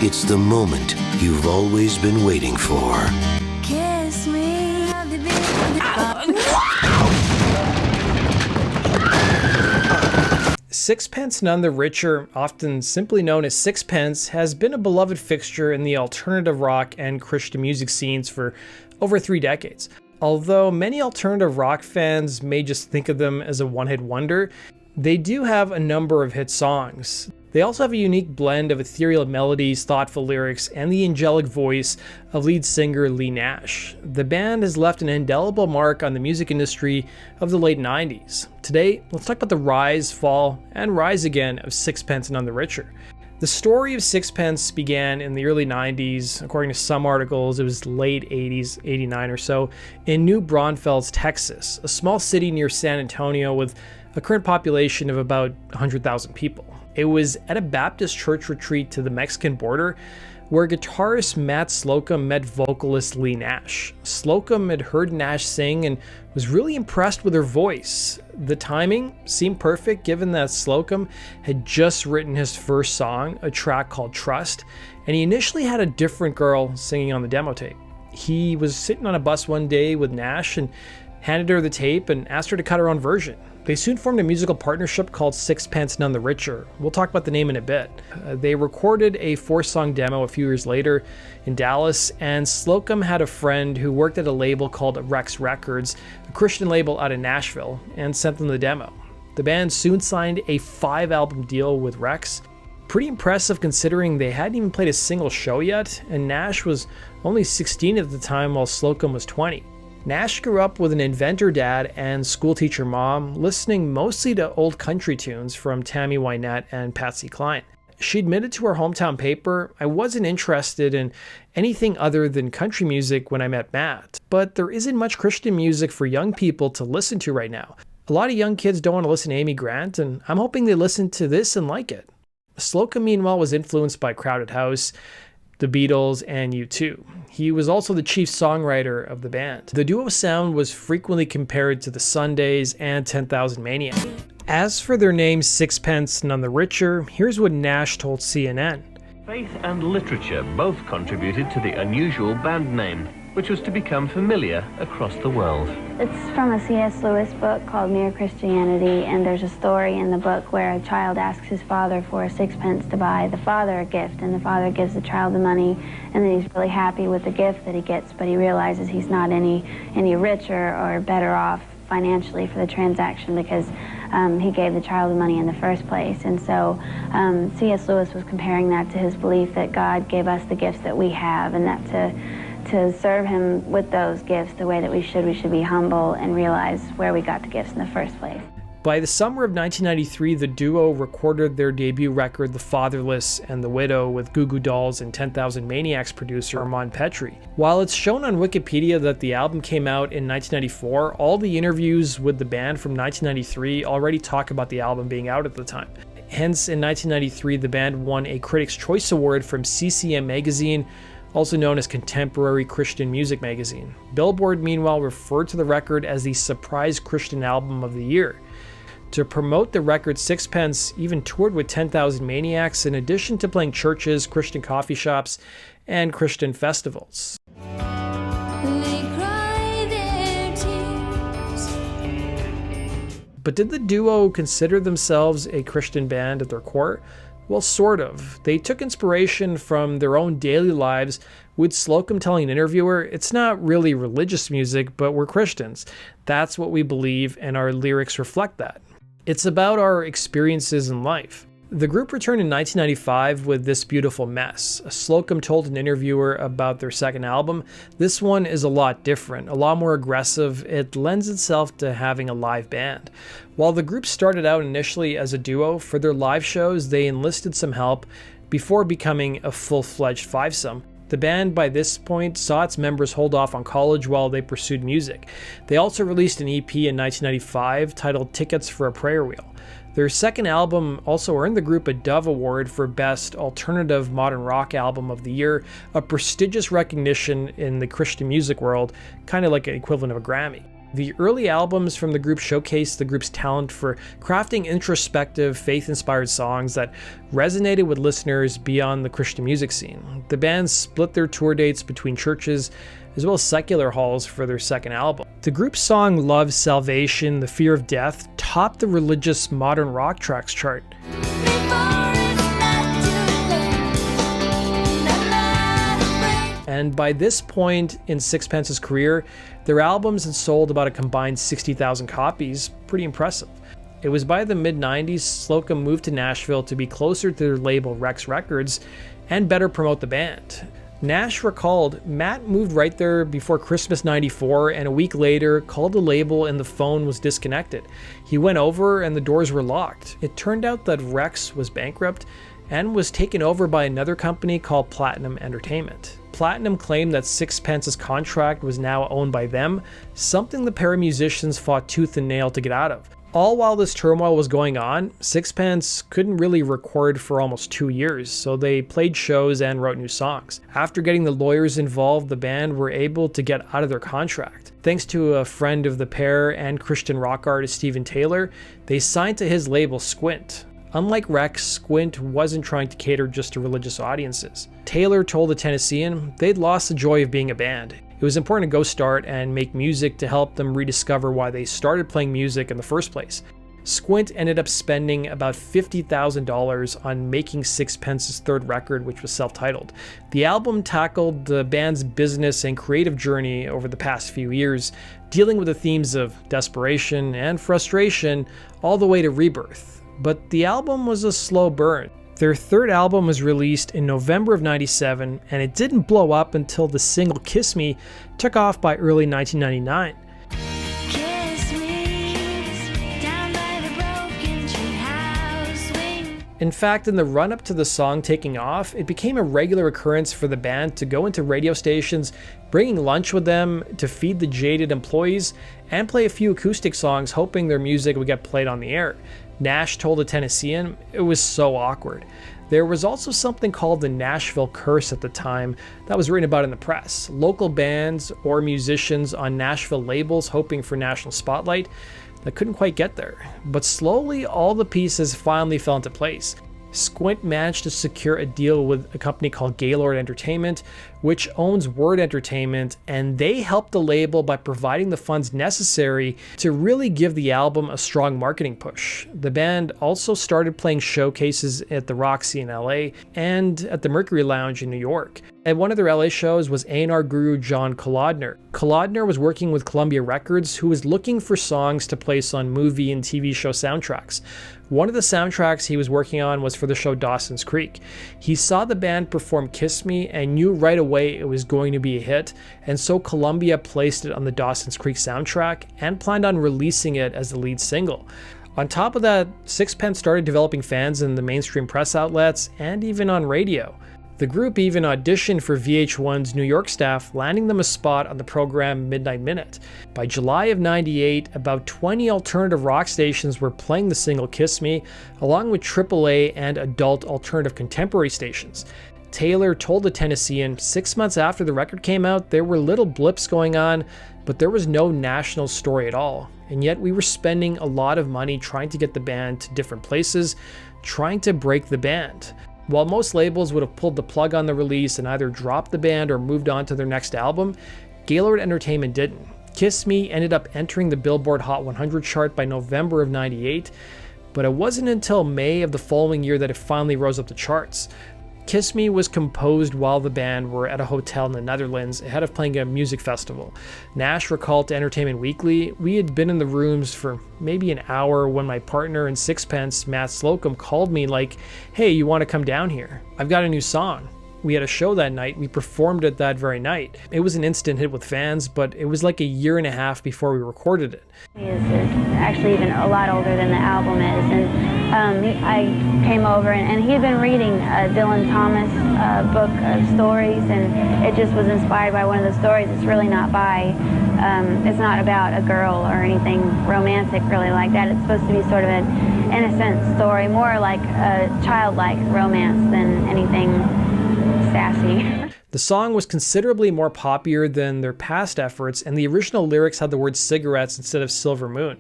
It's the moment you've always been waiting for. Kiss me. Sixpence None The Richer, often simply known as Sixpence, has been a beloved fixture in the alternative rock and Christian music scenes for over 3 decades. Although many alternative rock fans may just think of them as a one-hit wonder, they do have a number of hit songs. They also have a unique blend of ethereal melodies, thoughtful lyrics, and the angelic voice of lead singer Leigh Nash. The band has left an indelible mark on the music industry of the late 90s. Today, let's talk about the rise, fall, and rise again of Sixpence None The Richer. The story of Sixpence began in the early 90s. According to some articles, it was late 80s, 89 or so, in New Braunfels, Texas, a small city near San Antonio with a current population of about 100,000 people. It was at a Baptist church retreat to the Mexican border where guitarist Matt Slocum met vocalist Leigh Nash. Slocum had heard Nash sing and was really impressed with her voice. The timing seemed perfect given that Slocum had just written his first song, a track called Trust, and he initially had a different girl singing on the demo tape. He was sitting on a bus one day with Nash and handed her the tape and asked her to cut her own version. They soon formed a musical partnership called Sixpence None The Richer. We'll talk about the name in a bit. They recorded a 4-song demo a few years later in Dallas, and Slocum had a friend who worked at a label called Rex Records, a Christian label out of Nashville, and sent them the demo. The band soon signed a 5-album deal with Rex. Pretty impressive considering they hadn't even played a single show yet, and Nash was only 16 at the time while Slocum was 20. Nash grew up with an inventor dad and schoolteacher mom, listening mostly to old country tunes from Tammy Wynette and Patsy Cline. She admitted to her hometown paper, "I wasn't interested in anything other than country music when I met Matt, but there isn't much Christian music for young people to listen to right now. A lot of young kids don't want to listen to Amy Grant, and I'm hoping they listen to this and like it." Slocum, meanwhile, was influenced by Crowded House, the Beatles, and U2. He was also the chief songwriter of the band. The duo sound was frequently compared to the Sundays and 10,000 Maniacs. As for their names, Sixpence None The Richer, here's what Nash told CNN. Faith and literature both contributed to the unusual band name, which was to become familiar across the world. It's from a C.S. Lewis book called Mere Christianity, and there's a story in the book where a child asks his father for a sixpence to buy the father a gift, and the father gives the child the money, and then he's really happy with the gift that he gets, but he realizes he's not any richer or better off financially for the transaction because he gave the child the money in the first place. And so C.S. Lewis was comparing that to his belief that God gave us the gifts that we have, and that to serve him with those gifts the way that we should be humble and realize where we got the gifts in the first place. By the summer of 1993, the duo recorded their debut record, The Fatherless and the Widow, with Goo Goo Dolls and 10,000 Maniacs producer Armand Petrie. While it's shown on Wikipedia that the album came out in 1994, all the interviews with the band from 1993 already talk about the album being out at the time. Hence, in 1993, the band won a Critics' Choice Award from CCM magazine, also known as Contemporary Christian Music magazine. Billboard, meanwhile, referred to the record as the Surprise Christian Album of the Year. To promote the record, Sixpence even toured with 10,000 Maniacs, in addition to playing churches, Christian coffee shops, and Christian festivals. But did the duo consider themselves a Christian band at their core? Well, sort of. They took inspiration from their own daily lives, with Slocum telling an interviewer, "It's not really religious music, but we're Christians. That's what we believe, and our lyrics reflect that. It's about our experiences in life." The group returned in 1995 with This Beautiful Mess. Slocum told an interviewer about their second album, "This one is a lot different, a lot more aggressive. It lends itself to having a live band." While the group started out initially as a duo, for their live shows they enlisted some help before becoming a full-fledged fivesome. The band by this point saw its members hold off on college while they pursued music. They also released an EP in 1995 titled Tickets for a Prayer Wheel. Their second album also earned the group a Dove Award for Best Alternative Modern Rock Album of the Year, a prestigious recognition in the Christian music world, kind of like an equivalent of a Grammy. The early albums from the group showcased the group's talent for crafting introspective, faith-inspired songs that resonated with listeners beyond the Christian music scene. The band split their tour dates between churches as well as secular halls for their second album. The group's song Love, Salvation, The Fear of Death topped the religious modern rock tracks chart. And by this point in Sixpence's career, their albums had sold about a combined 60,000 copies, pretty impressive. It was by the mid-90s Slocum moved to Nashville to be closer to their label Rex Records and better promote the band. Nash recalled, Matt moved right there before Christmas '94, and a week later called the label and the phone was disconnected. He went over and the doors were locked. It turned out that Rex was bankrupt and was taken over by another company called Platinum Entertainment. Platinum claimed that Sixpence's contract was now owned by them, something the pair of musicians fought tooth and nail to get out of. All while this turmoil was going on, Sixpence couldn't really record for almost 2 years, so they played shows and wrote new songs. After getting the lawyers involved, the band were able to get out of their contract. Thanks to a friend of the pair and Christian rock artist Steven Taylor, they signed to his label Squint. Unlike Rex, Squint wasn't trying to cater just to religious audiences. Taylor told the Tennessean they'd lost the joy of being a band. It was important to go start and make music to help them rediscover why they started playing music in the first place. Squint ended up spending about $50,000 on making Sixpence's third record, which was self-titled. The album tackled the band's business and creative journey over the past few years, dealing with the themes of desperation and frustration all the way to rebirth. But the album was a slow burn. Their third album was released in November of '97, and it didn't blow up until the single Kiss Me took off by early 1999. In fact, in the run-up to the song taking off, it became a regular occurrence for the band to go into radio stations, bringing lunch with them to feed the jaded employees, and play a few acoustic songs hoping their music would get played on the air. Nash told the Tennessean, it was so awkward. There was also something called the Nashville Curse at the time that was written about in the press. Local bands or musicians on Nashville labels hoping for national spotlight that couldn't quite get there. But slowly, all the pieces finally fell into place. Squint managed to secure a deal with a company called Gaylord Entertainment, which owns Word Entertainment, and they helped the label by providing the funds necessary to really give the album a strong marketing push. The band also started playing showcases at the Roxy in LA and at the Mercury Lounge in New York. At one of their LA shows was A&R guru John Kolodner. Kolodner was working with Columbia Records, who was looking for songs to place on movie and TV show soundtracks. One of the soundtracks he was working on was for the show Dawson's Creek. He saw the band perform Kiss Me and knew right away it was going to be a hit, and so Columbia placed it on the Dawson's Creek soundtrack and planned on releasing it as the lead single. On top of that, Sixpence started developing fans in the mainstream press outlets and even on radio. The group even auditioned for VH1's New York staff, landing them a spot on the program Midnight Minute. By July of '98, about 20 alternative rock stations were playing the single Kiss Me, along with AAA and adult alternative contemporary stations. Taylor told the Tennessean 6 months after the record came out, there were little blips going on, but there was no national story at all. And yet we were spending a lot of money trying to get the band to different places, trying to break the band. While most labels would have pulled the plug on the release and either dropped the band or moved on to their next album, Gaylord Entertainment didn't. Kiss Me ended up entering the Billboard Hot 100 chart by November of '98, but it wasn't until May of the following year that it finally rose up the charts. Kiss Me was composed while the band were at a hotel in the Netherlands ahead of playing a music festival. Nash recalled to Entertainment Weekly, we had been in the rooms for maybe an hour when my partner in Sixpence, Matt Slocum, called me like, hey, you want to come down here? I've got a new song. We had a show that night. We performed it that very night. It was an instant hit with fans, but it was like a year and a half before we recorded it. He is actually even a lot older than the album is, and I came over and he had been reading Dylan Thomas' book of stories, and it just was inspired by one of the stories. It's really not it's not about a girl or anything romantic really like that. It's supposed to be sort of an innocent story, more like a childlike romance than anything sassy. The song was considerably more popular than their past efforts, and the original lyrics had the word cigarettes instead of Silver Moon.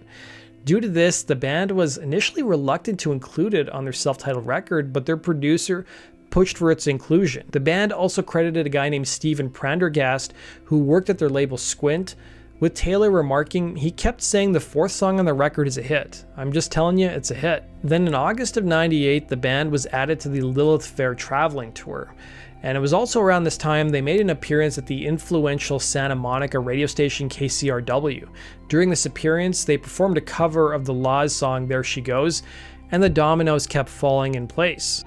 Due to this, the band was initially reluctant to include it on their self-titled record, but their producer pushed for its inclusion. The band also credited a guy named Steven Prendergast, who worked at their label Squint, with Taylor remarking, "He kept saying the fourth song on the record is a hit. I'm just telling you, it's a hit." Then in August of '98, the band was added to the Lilith Fair traveling tour. And it was also around this time they made an appearance at the influential Santa Monica radio station KCRW. During this appearance, they performed a cover of the Laws song There She Goes, and the dominoes kept falling in place.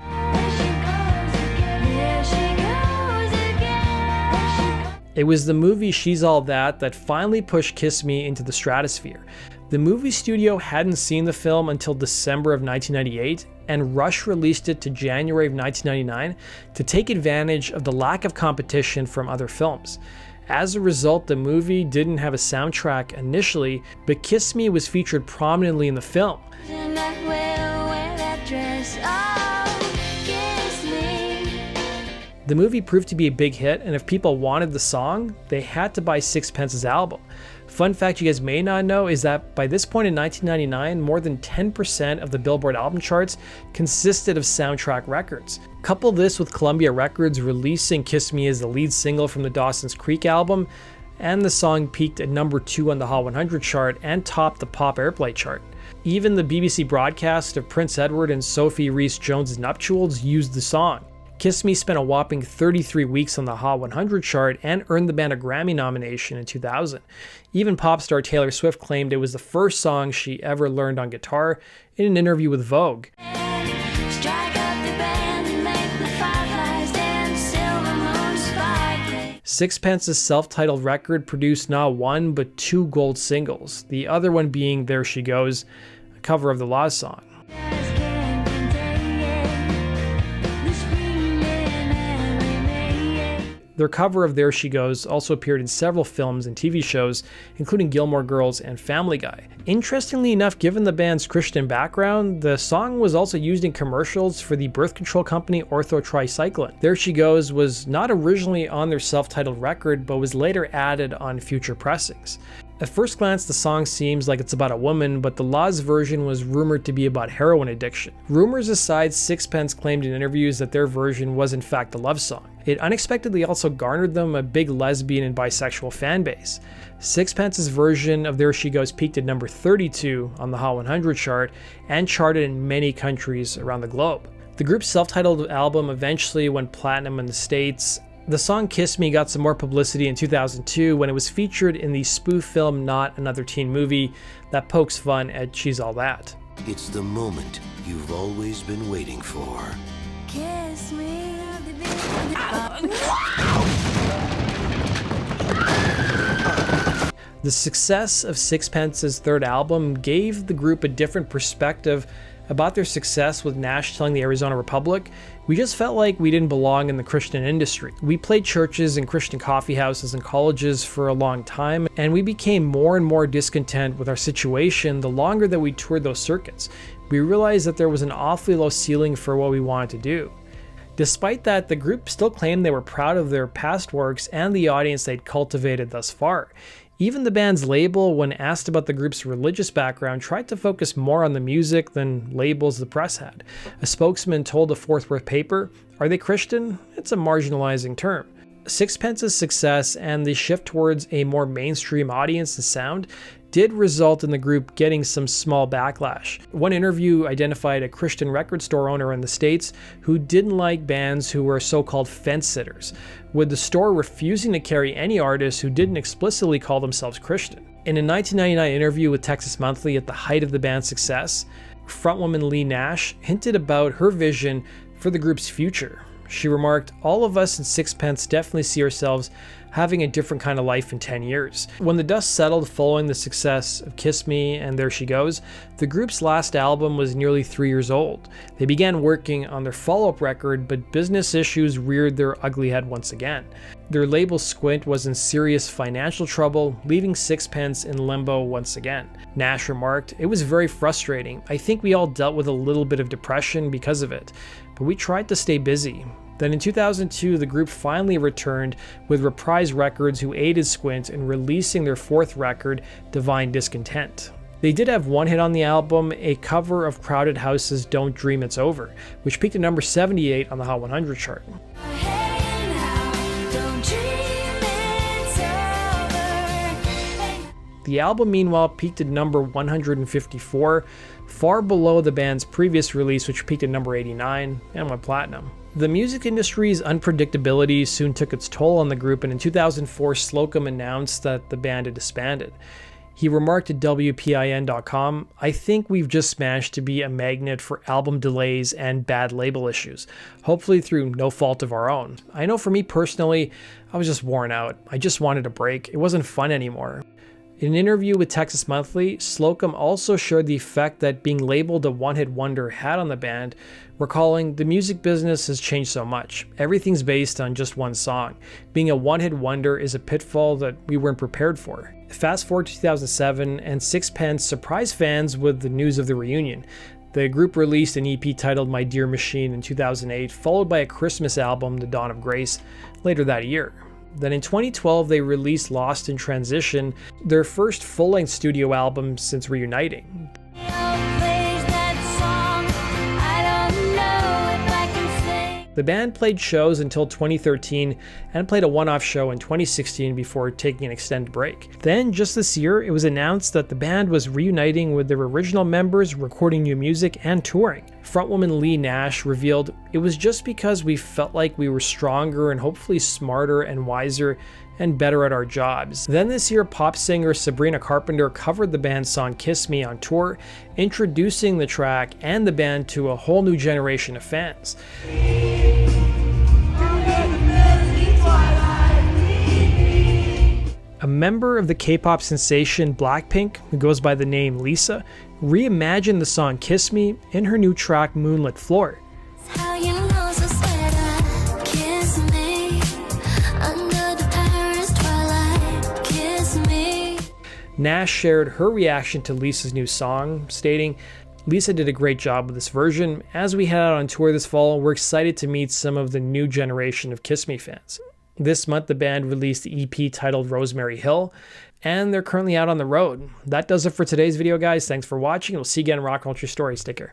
It was the movie She's All That finally pushed Kiss Me into the stratosphere. The movie studio hadn't seen the film until December of 1998, and Rush released it to January of 1999 to take advantage of the lack of competition from other films. As a result, the movie didn't have a soundtrack initially, but Kiss Me was featured prominently in the film. The movie proved to be a big hit, and if people wanted the song, they had to buy Sixpence's album. Fun fact you guys may not know is that by this point in 1999, more than 10% of the Billboard album charts consisted of soundtrack records. Couple this with Columbia Records releasing Kiss Me as the lead single from the Dawson's Creek album, and the song peaked at number 2 on the Hot 100 chart and topped the Pop Airplay chart. Even the BBC broadcast of Prince Edward and Sophie Rhys-Jones' nuptials used the song. Kiss Me spent a whopping 33 weeks on the Hot 100 chart and earned the band a Grammy nomination in 2000. Even pop star Taylor Swift claimed it was the first song she ever learned on guitar in an interview with Vogue. Sixpence's self-titled record produced not one but 2 gold singles, the other one being There She Goes, a cover of the Laws song. Their cover of There She Goes also appeared in several films and TV shows, including Gilmore Girls and Family Guy. Interestingly enough, given the band's Christian background, the song was also used in commercials for the birth control company Ortho Tricycline. There She Goes was not originally on their self-titled record, but was later added on future pressings. At first glance, the song seems like it's about a woman, but the Laws version was rumored to be about heroin addiction. Rumors aside, Sixpence claimed in interviews that their version was in fact a love song. It unexpectedly also garnered them a big lesbian and bisexual fan base. Sixpence's version of There She Goes peaked at number 32 on the Hot 100 chart and charted in many countries around the globe. The group's self-titled album eventually went platinum in the States. The song Kiss Me got some more publicity in 2002 when it was featured in the spoof film Not Another Teen Movie that pokes fun at She's All That. It's the moment you've always been waiting for. Kiss me. The success of Sixpence's third album gave the group a different perspective about their success, with Nash telling the Arizona Republic, "We just felt like we didn't belong in the Christian industry. We played churches and Christian coffee houses and colleges for a long time, and we became more and more discontent with our situation the longer that we toured those circuits. We realized that there was an awfully low ceiling for what we wanted to do." Despite that, the group still claimed they were proud of their past works and the audience they'd cultivated thus far. Even the band's label, when asked about the group's religious background, tried to focus more on the music than labels the press had. A spokesman told the Fort Worth paper, "Are they Christian? It's a marginalizing term." Sixpence's success and the shift towards a more mainstream audience and sound did result in the group getting some small backlash. One interview identified a Christian record store owner in the States who didn't like bands who were so-called fence-sitters, with the store refusing to carry any artists who didn't explicitly call themselves Christian. In a 1999 interview with Texas Monthly at the height of the band's success, frontwoman Lee Nash hinted about her vision for the group's future. She remarked, "All of us in Sixpence definitely see ourselves having a different kind of life in 10 years. When the dust settled following the success of Kiss Me and There She Goes, the group's last album was nearly 3 years old. They began working on their follow-up record, but business issues reared their ugly head once again. Their label Squint was in serious financial trouble, leaving Sixpence in limbo once again." Nash remarked, "It was very frustrating. I think we all dealt with a little bit of depression because of it, but we tried to stay busy. Then in 2002, the group finally returned with Reprise Records, who aided Squint in releasing their fourth record, Divine Discontent. They did have one hit on the album, a cover of Crowded House's Don't Dream It's Over, which peaked at number 78 on the Hot 100 chart. Hey now, don't dream it's over. The album, meanwhile, peaked at number 154, far below the band's previous release, which peaked at number 89 and went platinum. The music industry's unpredictability soon took its toll on the group, and in 2004, Slocum announced that the band had disbanded. He remarked to WPIN.com, "I think we've just managed to be a magnet for album delays and bad label issues, hopefully through no fault of our own. I know for me personally, I was just worn out. I just wanted a break. It wasn't fun anymore." In an interview with Texas Monthly, Slocum also shared the effect that being labeled a one-hit wonder had on the band, recalling, "The music business has changed so much. Everything's based on just one song. Being a one-hit wonder is a pitfall that we weren't prepared for." Fast forward to 2007, and Sixpence surprised fans with the news of the reunion. The group released an EP titled My Dear Machine in 2008, followed by a Christmas album, The Dawn of Grace, later that year. Then in 2012, they released Lost in Transition, their first full-length studio album since reuniting. The band played shows until 2013 and played a one-off show in 2016 before taking an extended break. Then, just this year, it was announced that the band was reuniting with their original members, recording new music and touring. Frontwoman Lee Nash revealed, "It was just because we felt like we were stronger and hopefully smarter and wiser and better at our jobs." Then this year, pop singer Sabrina Carpenter covered the band's song Kiss Me on tour, introducing the track and the band to a whole new generation of fans. A member of the K-pop sensation Blackpink, who goes by the name Lisa, reimagined the song Kiss Me in her new track Moonlit Floor. How you know so sweet, kiss me under the Paris twilight, kiss me. Nash shared her reaction to Lisa's new song, stating, "Lisa did a great job with this version. As we head out on tour this fall, we're excited to meet some of the new generation of Kiss Me fans." This month, the band released the EP titled Rosemary Hill, and they're currently out on the road. That does it for today's video, guys. Thanks for watching. We'll see you again in Rock Culture Stories. Take care.